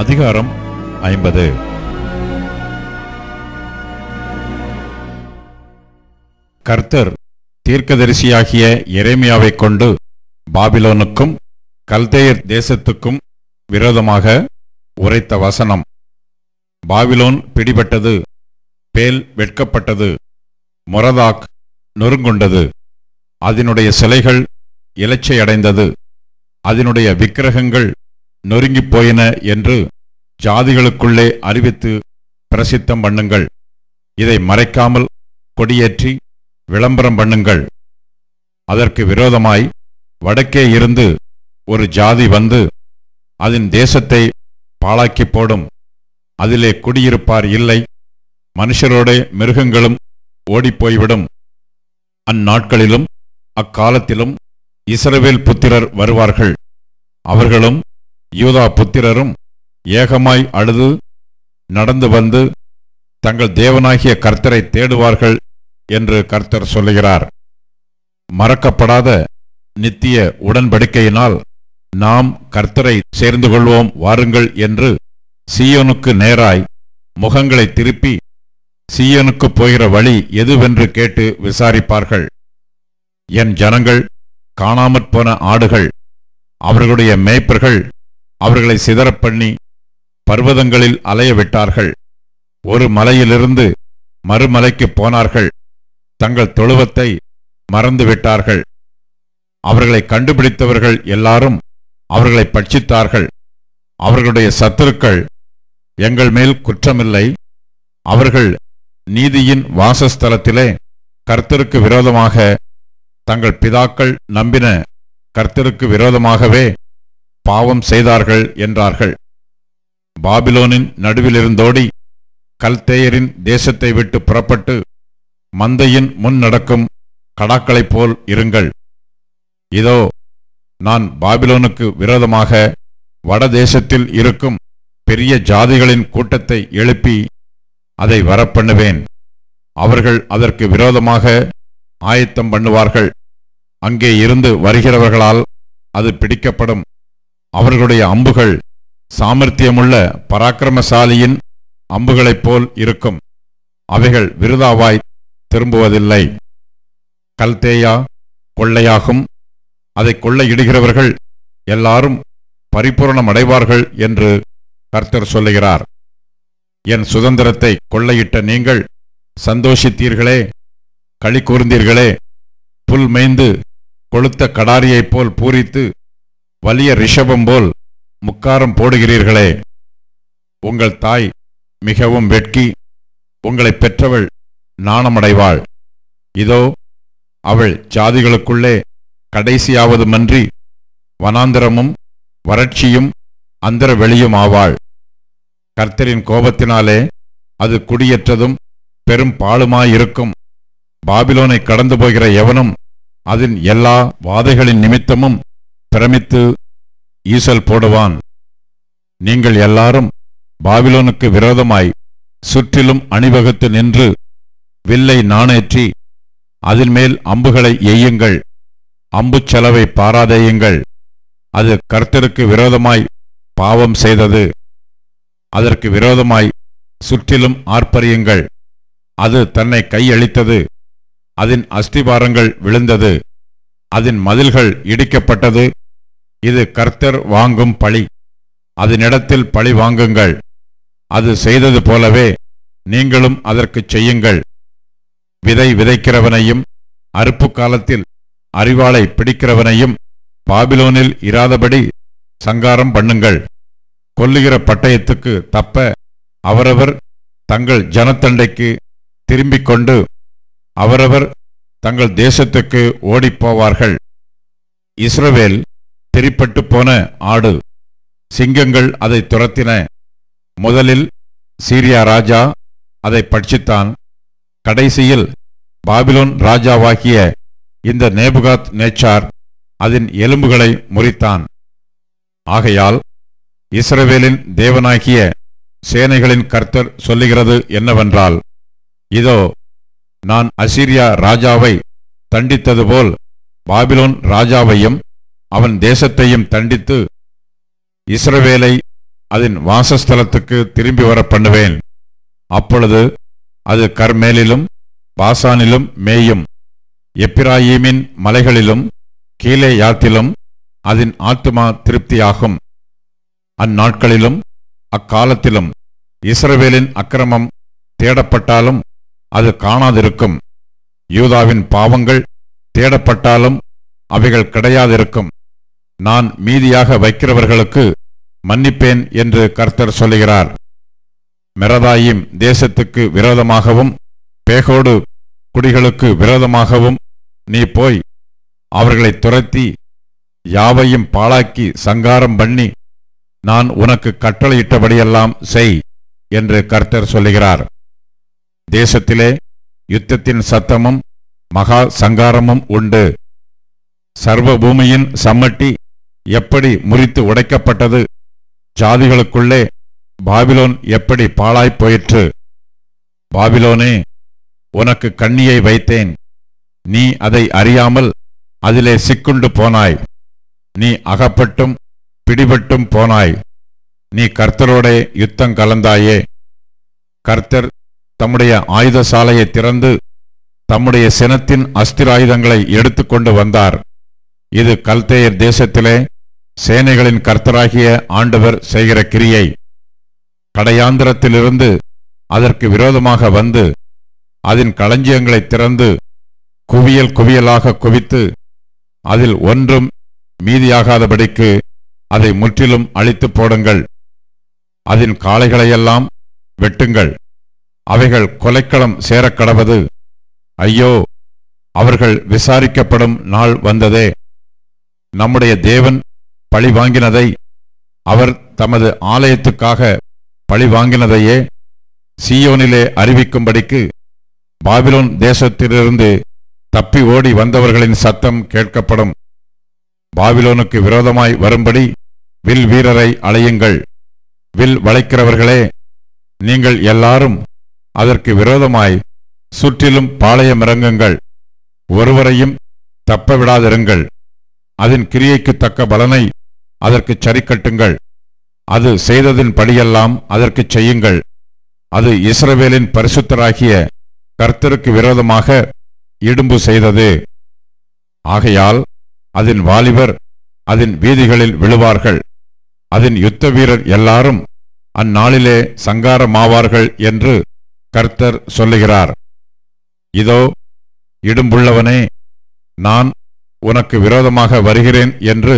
அதிகாரம் 50. கர்த்தர் தீர்க்கதரிசியாகிய எரேமியாவைக் கொண்டு பாபிலோனுக்கும் கல்தேயர் தேசத்துக்கும் விரோதமாக உரைத்த வசனம். பாபிலோன் பிடிபட்டது, பேல் வெட்கப்பட்டது, மொரதாக் நொறுங்குண்டது, அதனுடைய சிலைகள் இலச்சையடைந்தது, அதனுடைய விக்கிரகங்கள் நொறுங்கிப் போயின என்று ஜாதிகளுக்குள்ளே அறிவித்து பிரசித்தம் பண்ணுங்கள். இதை மறைக்காமல் கொடியேற்றி விளம்பரம் பண்ணுங்கள். அதற்கு விரோதமாய் வடக்கே இருந்து ஒரு ஜாதி வந்து அதன் தேசத்தை பாழாக்கி போடும். அதிலே குடியிருப்பார் இல்லை, மனுஷரோட மிருகங்களும் ஓடிப்போய்விடும். அந்நாட்களிலும் அக்காலத்திலும் இஸ்ரவேல் புத்திரர் வருவார்கள். அவர்களும் யூதா புத்திரரும் ஏகமாய் அழுது நடந்து வந்து தங்கள் தேவனாகிய கர்த்தரை தேடுவார்கள் என்று கர்த்தர் சொல்லுகிறார். மறக்கப்படாத நித்திய உடன்படிக்கையினால் நாம் கர்த்தரை சேர்ந்து கொள்வோம் வாருங்கள் என்று சீயோனுக்கு நேராய் முகங்களை திருப்பி சீயோனுக்கு போகிற வழி எதுவென்று கேட்டு விசாரிப்பார்கள். என் ஜனங்கள் காணாமற் போன ஆடுகள், அவர்களுடைய மேய்ப்பர்கள் அவர்களை சிதறப்பண்ணி பர்வதங்களில் அலைய விட்டார்கள். ஒரு மலையிலிருந்து மறுமலைக்கு போனார்கள், தங்கள் தொழுவத்தை மறந்து விட்டார்கள். அவர்களை கண்டுபிடித்தவர்கள் எல்லாரும் அவர்களை பட்சித்தார்கள். அவர்களுடைய சத்துருக்கள் எங்கள் மேல் குற்றமில்லை, அவர்கள் நீதியின் வாசஸ்தலத்திலே கர்த்தருக்கு விரோதமாக தங்கள் பிதாக்கள் நம்பின கர்த்தருக்கு விரோதமாகவே பாவம் செய்தார்கள் என்றார்கள். பாபிலோனின் நடுவிலிருந்தோடி கல்தேயரின் தேசத்தை விட்டு புறப்பட்டு மந்தையின் முன் நடக்கும் கடாக்களைப் போல் இருங்கள். இதோ, நான் பாபிலோனுக்கு விரோதமாக வடதேசத்தில் இருக்கும் பெரிய ஜாதிகளின் கூட்டத்தை எழுப்பி அதை வரப்பண்ணுவேன். அவர்கள் அதற்கு விரோதமாக ஆயத்தம் பண்ணுவார்கள். அங்கே இருந்து வருகிறவர்களால் அது பிடிக்கப்படும். அவர்களுடைய அம்புகள் சாமர்த்தியமுள்ள பராக்கிரமசாலியின் அம்புகளைப் போல் இருக்கும். அவைகள் விருதாவாய் திரும்புவதில்லை. கல்தேயா கொள்ளையாகும், அதை கொள்ளையிடுகிறவர்கள் எல்லாரும் பரிபூரணமடைவார்கள் என்று கர்த்தர் சொல்லுகிறார். என் சுதந்திரத்தை கொள்ளையிட்ட நீங்கள் சந்தோஷித்தீர்களே, களி கூர்ந்தீர்களே. புல் மேய்ந்து கொளுத்த கடாரியைப் போல் பூரித்து வலிய ரிஷபம் போல் முக்காரம் போடுகிறீர்களே. உங்கள் தாய் மிகவும் வெட்கி உங்களை பெற்றவள் நாணமடைவாள். இதோ, அவள் ஜாதிகளுக்குள்ளே கடைசியாவதுமன்றி வனாந்தரமும் வறட்சியும் அந்தர வெளியும் ஆவாள். கர்த்தரின் கோபத்தினாலே அது குடியேற்றதும் பெரும் பாழுமாயிருக்கும். பாபிலோனை கடந்து போகிற எவனும் அதன் எல்லா வாதைகளின் நிமித்தமும் பிரமித்து ஈசல் போடுவான். நீங்கள் எல்லாரும் பாபிலோனுக்கு விரோதமாய் சுற்றிலும் அணிவகுத்து நின்று வில்லை நாணேற்றி அதன் மேல் அம்புகளை எய்யுங்கள். அம்புச் செலவை பாராதேயுங்கள். அது கர்த்தருக்கு விரோதமாய் பாவம் செய்தது. அதற்கு விரோதமாய் சுற்றிலும் ஆர்ப்பரியுங்கள். அது தன்னை கையளித்தது, அதன் அஸ்திபாரங்கள் விழுந்தது, அதன் மதில்கள் இடிக்கப்பட்டது. இது கர்த்தர் வாங்கும் பழி. அதனிடத்தில் பழி வாங்குங்கள். அது செய்தது போலவே நீங்களும் அதற்குச் செய்யுங்கள். விதை விதைக்கிறவனையும் அறுப்பு காலத்தில் அரிவாளை பிடிக்கிறவனையும் பாபிலோனில் இராதபடி சங்காரம் பண்ணுங்கள். கொல்லுகிற பட்டயத்துக்கு தப்ப அவரவர் தங்கள் ஜனத்தண்டைக்கு திரும்பிக் கொண்டு அவரவர் தங்கள் தேசத்துக்கு ஓடிப்போவார்கள். இஸ்ரவேல் திரிப்பட்டு போன ஆடு, சிங்கங்கள் அதை துரத்தின. முதலில் சீரியா ராஜா அதை பட்சித்தான். கடைசியில் பாபிலோன் ராஜாவாகிய இந்த நேபுகாத் நேச்சார் அதன் எலும்புகளை முறித்தான். ஆகையால் இஸ்ரவேலின் தேவனாகிய சேனைகளின் கர்த்தர் சொல்லுகிறது என்னவென்றால், இதோ, நான் அசீரியா ராஜாவை தண்டித்தது போல் பாபிலோன் ராஜாவையும் அவன் தேசத்தையும் தண்டித்து இஸ்ரவேலை அதன் வாசஸ்தலத்துக்கு திரும்பி வர பண்ணுவேன். அப்பொழுது அது கர்மேலிலும் பாசானிலும் மேயும், எப்பிராயீமின் மலைகளிலும் கீலேயாத்திலும் அதன் ஆத்துமா திருப்தியாகும். அந்நாட்களிலும் அக்காலத்திலும் இஸ்ரவேலின் அக்கிரமம் தேடப்பட்டாலும் அது காணாதிருக்கும், யூதாவின் பாவங்கள் தேடப்பட்டாலும் அவைகள் கிடையாதிருக்கும். நான் மீதியாக வைக்கிறவர்களுக்கு மன்னிப்பேன் என்று கர்த்தர் சொல்லுகிறார். மெரதாயிம் தேசத்துக்கு விரோதமாகவும் பேகோடு குடிகளுக்கு விரோதமாகவும் நீ போய் அவர்களை துரத்தி யாவையும் பாழாக்கி சங்காரம் பண்ணி நான் உனக்கு கட்டளையிட்டபடியெல்லாம் செய் என்று கர்த்தர் சொல்லுகிறார். தேசத்திலே யுத்தத்தின் சத்தமும் மகா சங்காரமும் உண்டு. சர்வ பூமியின் சம்மட்டி எப்படி முறித்து உடைக்கப்பட்டது, ஜாதிகளுக்குள்ளே பாபிலோன் எப்படி பாழாய்ப் போயிற்று. பாபிலோனே, உனக்கு கண்ணியை வைத்தேன், நீ அதை அறியாமல் அதிலே சிக்குண்டு போனாய். நீ அகப்பட்டும் பிடிபட்டும் போனாய். நீ கர்த்தரோடே யுத்தம் கலந்தாயே. கர்த்தர் தம்முடைய ஆயுதசாலையை திறந்து தம்முடைய சினத்தின் அஸ்திராயுதங்களை எடுத்துக்கொண்டு வந்தார். இது கல்தேயர் தேசத்திலே சேனைகளின் கர்த்தராகிய ஆண்டவர் செய்கிற கிரியை. கடையாந்திரத்திலிருந்து அதற்கு விரோதமாக வந்து அதன் களஞ்சியங்களை திறந்து குவியல் குவியலாக குவித்து அதில் ஒன்றும் மீதியாகாதபடிக்கு அதை முற்றிலும் அழித்து போடுங்கள். அதன் காளைகளையெல்லாம் வெட்டுங்கள், அவைகள் கொலைக்களம் சேரக்கடவது. ஐயோ, அவர்கள் விசாரிக்கப்படும் நாள் வந்ததே. நம்முடைய தேவன் பழி வாங்கினதை, அவர் தமது ஆலயத்துக்காக பழி வாங்கினதையே சீயோனிலே அறிவிக்கும்படிக்கு பாபிலோன் தேசத்திலிருந்து தப்பி ஓடி வந்தவர்களின் சத்தம் கேட்கப்படும். பாபிலோனுக்கு விரோதமாய் வரும்படி வில் வீரரை அழையுங்கள். வில் வளைக்கிறவர்களே, நீங்கள் எல்லாரும் அதற்கு விரோதமாய் சுற்றிலும் பாளையமிறங்குங்கள். ஒருவரையும் தப்ப விடாதிருங்கள். அதன் கிரியைக்கு தக்க பலனை அதற்கு சரிக்கட்டுங்கள். அது செய்ததின் படியெல்லாம் அதற்கு செய்யுங்கள். அது இஸ்ரவேலின் பரிசுத்தராகிய கர்த்தருக்கு விரோதமாக இடும்பு செய்தது. ஆகையால் அதன் வாலிபர் அதன் வீதிகளில் விழுவார்கள். அதன் யுத்த வீரர் எல்லாரும் அந்நாளிலே சங்காரமாவார்கள் என்று கர்த்தர் சொல்லுகிறார். இதோ, இடும்புள்ளவனே, நான் உனக்கு விரோதமாக வருகிறேன் என்று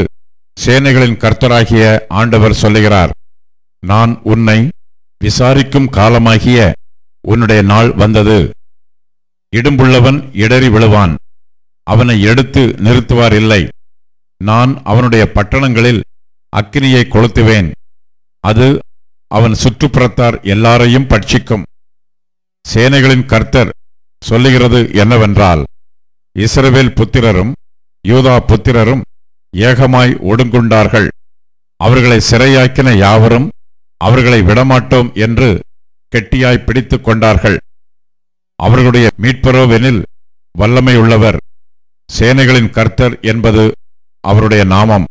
சேனைகளின் கர்த்தராகிய ஆண்டவர் சொல்லுகிறார். நான் உன்னை விசாரிக்கும் காலமாகிய உன்னுடைய நாள் வந்தது. இடும்புள்ளவன் இடறி விழுவான், அவனை எடுத்து நிறுத்துவார் இல்லை. நான் அவனுடைய பட்டணங்களில் அக்கினியை கொளுத்துவேன், அது அவன் சுற்றுப்புறத்தார் எல்லாரையும் பட்சிக்கும். சேனைகளின் கர்த்தர் சொல்லுகிறது என்னவென்றால், இஸ்ரவேல் புத்திரரும் யூதா புத்திரரும் ஏகமாய் ஒடுங்குண்டார்கள். அவர்களை சிறையாக்கின யாவரும் அவர்களை விடமாட்டோம் என்று கெட்டியாய் பிடித்து கொண்டார்கள். அவர்களுடைய மீட்பரோவெனில் வல்லமையுள்ளவர், சேனைகளின் கர்த்தர் என்பது அவருடைய நாமம்.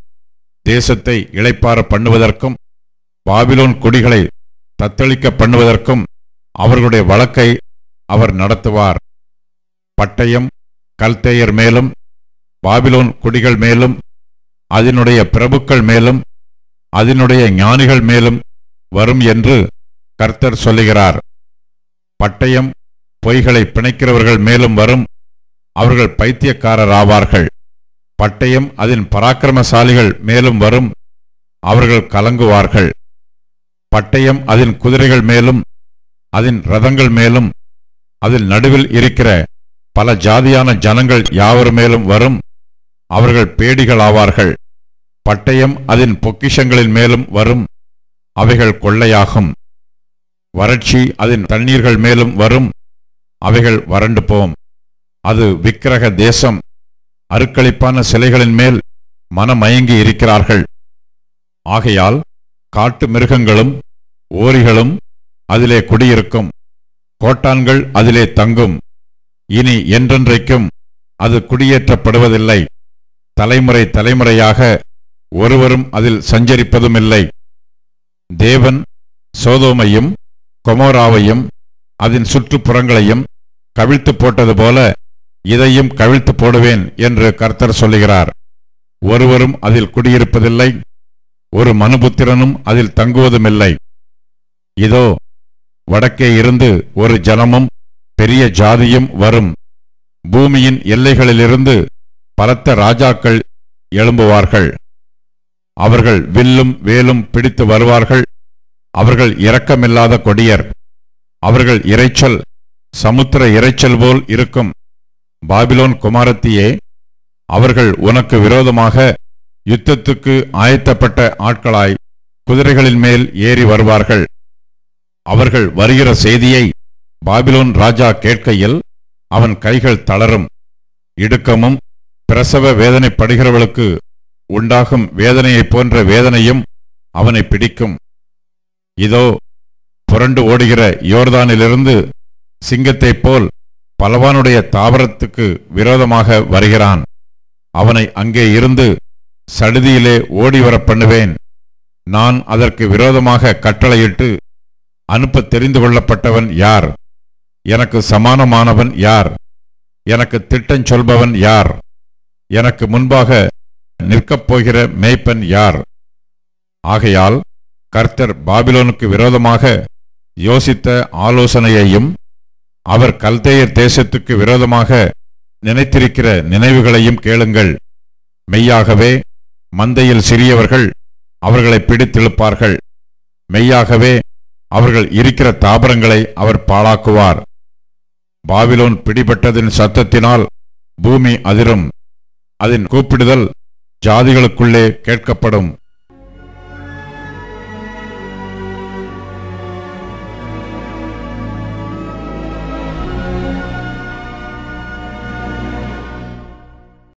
தேசத்தை இளைப்பார பண்ணுவதற்கும் பாபிலோன் குடிகளை தத்தளிக்க பண்ணுவதற்கும் அவர்களுடைய வழக்கை அவர் நடத்துவார். பட்டயம் கல்தேயர் மேலும் பாபிலோன் குடிகள் மேலும் அதனுடைய பிரபுக்கள் மேலும் அதனுடைய ஞானிகள் மேலும் வரும் என்று கர்த்தர் சொல்லுகிறார். பட்டயம் பொய்களை பிணைக்கிறவர்கள் மேலும் வரும், அவர்கள் பைத்தியக்காரராவார்கள். பட்டயம் அதன் பராக்கிரமசாலிகள் மேலும் வரும், அவர்கள் கலங்குவார்கள். பட்டயம் அதன் குதிரைகள் மேலும் அதன் ரதங்கள் மேலும் அதில் நடுவில் இருக்கிற பல ஜாதியான ஜனங்கள் யாவர் மேலும் வரும், அவர்கள் பேடிகளாவார்கள். பட்டயம் அதன் பொக்கிஷங்களின் மேலும் வரும், அவைகள் கொள்ளையாகும். வறட்சி அதன் தண்ணீர்கள் மேலும் வரும், அவைகள் வறண்டு போம். அது விக்கிரக தேசம், அருக்களிப்பான சிலைகளின் மேல் மனமயங்கி இருக்கிறார்கள். ஆகையால் காட்டு மிருகங்களும் ஓரிகளும் அதிலே குடியிருக்கும், கோட்டான்கள் அதிலே தங்கும். இனி என்றென்றைக்கும் அது குடியேற்றப்படுவதில்லை. தலைமுறை தலைமுறையாக ஒருவரும் அதில் சஞ்சரிப்பதுமில்லை. தேவன் சோதோமையும் கொமோராவையும் அதன் சுற்றுப்புறங்களையும் கவிழ்த்து போட்டது போல இதையும் கவிழ்த்து போடுவேன் என்று கர்த்தர் சொல்லுகிறார். ஒருவரும் அதில் குடியிருப்பதில்லை, ஒரு மனுபுத்திரனும் அதில் தங்குவதுமில்லை. இதோ, வடக்கே இருந்து ஒரு ஜனமும் பெரிய ஜாதியும் வரும். பூமியின் எல்லைகளிலிருந்து பலத்த ராஜாக்கள் எழும்புவார்கள். அவர்கள் வில்லும் வேலும் பிடித்து வருவார்கள். அவர்கள் இரக்கமில்லாத கொடியர். அவர்கள் இரைச்சல் சமுத்திர இரைச்சல் போல் இருக்கும். பாபிலோன் குமாரத்தியே, அவர்கள் உனக்கு விரோதமாக யுத்தத்துக்கு ஆயத்தப்பட்ட ஆட்களாய் குதிரைகளின் மேல் ஏறி வருவார்கள். அவர்கள் வருகிற செய்தியை பாபிலோன் ராஜா கேட்கையில் அவன் கைகள் தளரும். இடுக்கமும் பிரசவ வேதனைப்படுகிறவளுக்கு உண்டாகும் வேதனையைப் போன்ற வேதனையும் அவனை பிடிக்கும். இதோ, புரண்டு ஓடுகிற யோர்தானிலிருந்து சிங்கத்தைப் போல் பலவானுடைய தாவரத்துக்கு விரோதமாக வருகிறான். அவனை அங்கே இருந்து சடுதியிலே ஓடிவர பண்ணுவேன். நான் அதற்கு விரோதமாக கட்டளையிட்டு அனுப்ப தெரிந்து கொள்ளப்பட்டவன் யார்? எனக்கு சமானமானவன் யார்? எனக்கு திட்டம் சொல்பவன் யார்? எனக்கு முன்பாக நிற்கப் போகிற மேய்ப்பன் யார்? ஆகையால் கர்த்தர் பாபிலோனுக்கு விரோதமாக யோசித்த ஆலோசனையையும் அவர் கல்தேயர் தேசத்துக்கு விரோதமாக நினைத்திருக்கிற நினைவுகளையும் கேளுங்கள். மெய்யாகவே மந்தையில் சிறியவர்கள் அவர்களை பிடித்திழுப்பார்கள். மெய்யாகவே அவர்கள் இருக்கிற தாபரங்களை அவர் பாழாக்குவார். பாபிலோன் பிடிபட்டதின் சத்தத்தினால் பூமி அதிரும். அதன் கூப்பிடுதல் ஜாதிகளுக்குள்ளே கேட்கப்படும்.